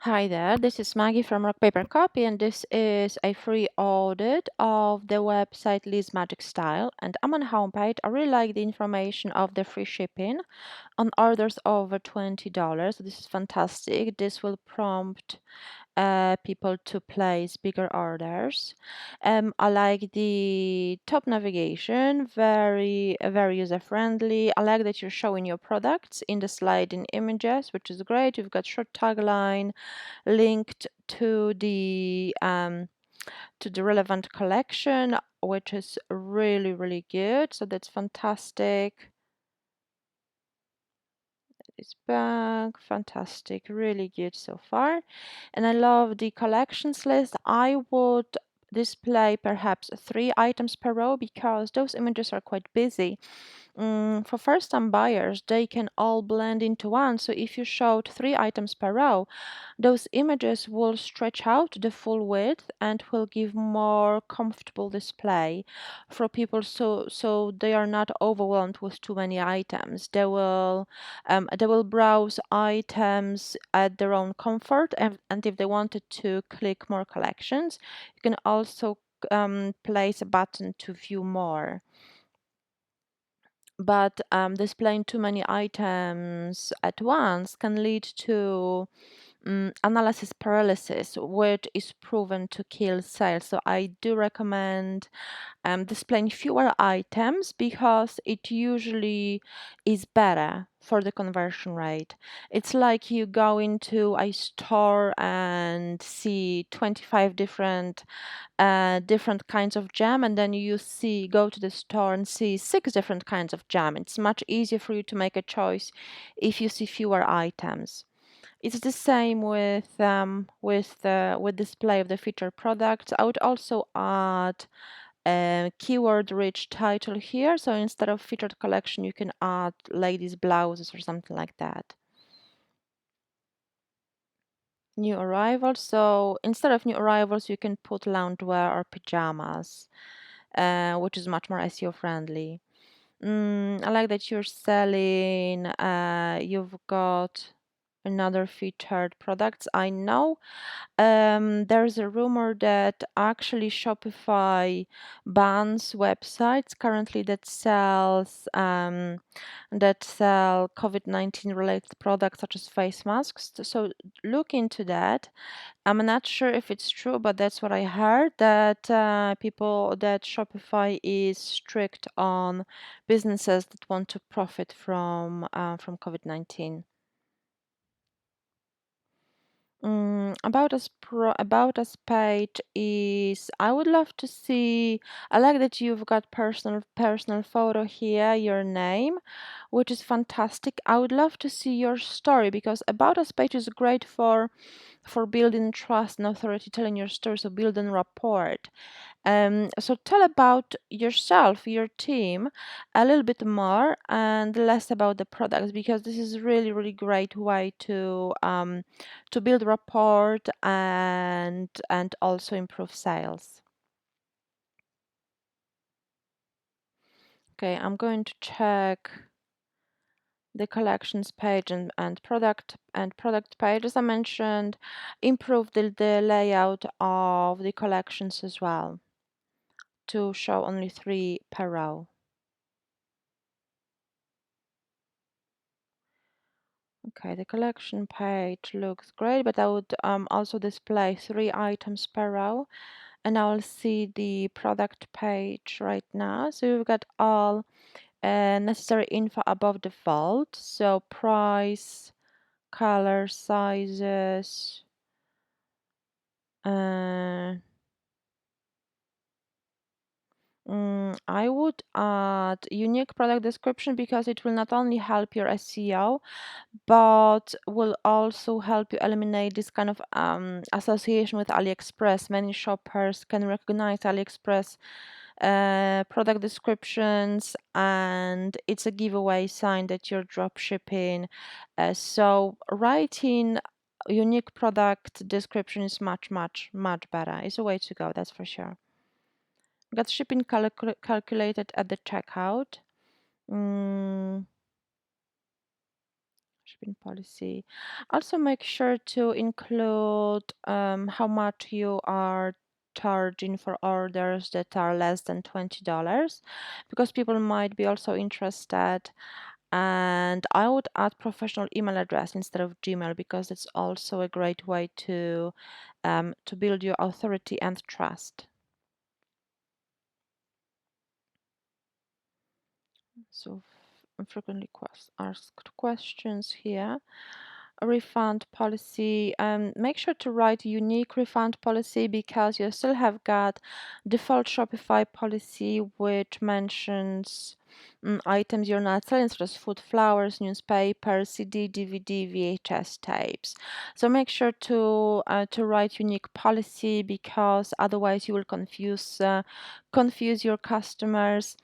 Hi there, this is Maggie from Rock Paper Copy, and this is a free audit of the website Liz Magic Style. And I'm on the homepage. I really like the information of the free shipping on orders over $20. So this is fantastic. This will prompt people to place bigger orders. I like the top navigation, very user friendly. I like that you're showing your products in the sliding images, which is great. You've got short tagline linked to the relevant collection, which is really good. So that's fantastic. It's back, fantastic, really good so far. And I love the collections list. I would display perhaps 3 items per row because those images are quite busy. For first-time buyers, they can all blend into one. So if you showed 3 items per row, those images will stretch out the full width and will give more comfortable display for people, so they are not overwhelmed with too many items. They will browse items at their own comfort, and if they wanted to click more collections, you can also place a button to view more. But displaying too many items at once can lead to analysis paralysis, which is proven to kill sales. So I do recommend displaying fewer items because it usually is better for the conversion rate. It's like you go into a store and see 25 different kinds of jam, and then you go to the store and see 6 different kinds of jam. It's much easier for you to make a choice if you see fewer items. It's the same with display of the featured products. I would also add a keyword-rich title here. So instead of featured collection, you can add ladies' blouses or something like that. New arrivals. So instead of new arrivals, you can put loungewear or pajamas, which is much more SEO friendly. I like that you're selling. You've got another featured products. I know there's a rumor that actually Shopify bans websites currently that sell COVID-19 related products such as face masks. So look into that. I'm not sure if it's true, but that's what I heard, that Shopify is strict on businesses that want to profit from COVID-19. About us page is, I would love to see. I like that you've got personal photo here, your name, which is fantastic. I would love to see your story because about us page is great for building trust and authority, telling your story, so building rapport. So tell about yourself, your team, a little bit more and less about the products, because this is really great way to build rapport and also improve sales. Okay, I'm going to check the collections page and product page. As I mentioned, improve the layout of the collections as well to show only 3 per row. Okay, the collection page looks great, but I would also display 3 items per row, and I will see the product page right now. So we've got all necessary info above the vault. So price, color, sizes, uh, I would add unique product description because it will not only help your SEO, but will also help you eliminate this kind of association with AliExpress. Many shoppers can recognize AliExpress product descriptions, and it's a giveaway sign that you're drop shipping. So writing unique product description is much better. It's a way to go, that's for sure. Got shipping calculated at the checkout. Mm, shipping policy. Also, make sure to include how much you are charging for orders that are less than $20 because people might be also interested. And I would add professional email address instead of Gmail because it's also a great way to build your authority and trust. So frequently asked questions here. A refund policy. Make sure to write unique refund policy because you still have got default Shopify policy which mentions items you're not selling, such as food, flowers, newspaper, CD, DVD, VHS tapes. So make sure to write unique policy because otherwise you will confuse your customers.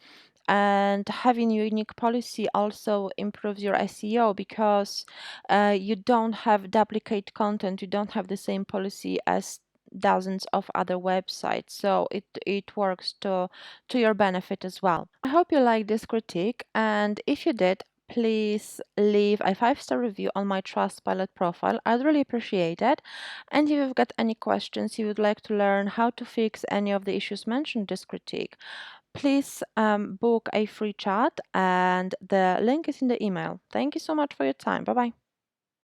And having unique policy also improves your SEO because you don't have duplicate content, you don't have the same policy as dozens of other websites, so it works to your benefit as well. I hope you like this critique, and if you did, please leave a 5-star review on my Trustpilot profile. I'd really appreciate it. And if you've got any questions, you would like to learn how to fix any of the issues mentioned in this critique, please book a free chat, and the link is in the email. Thank you so much for your time. Bye bye.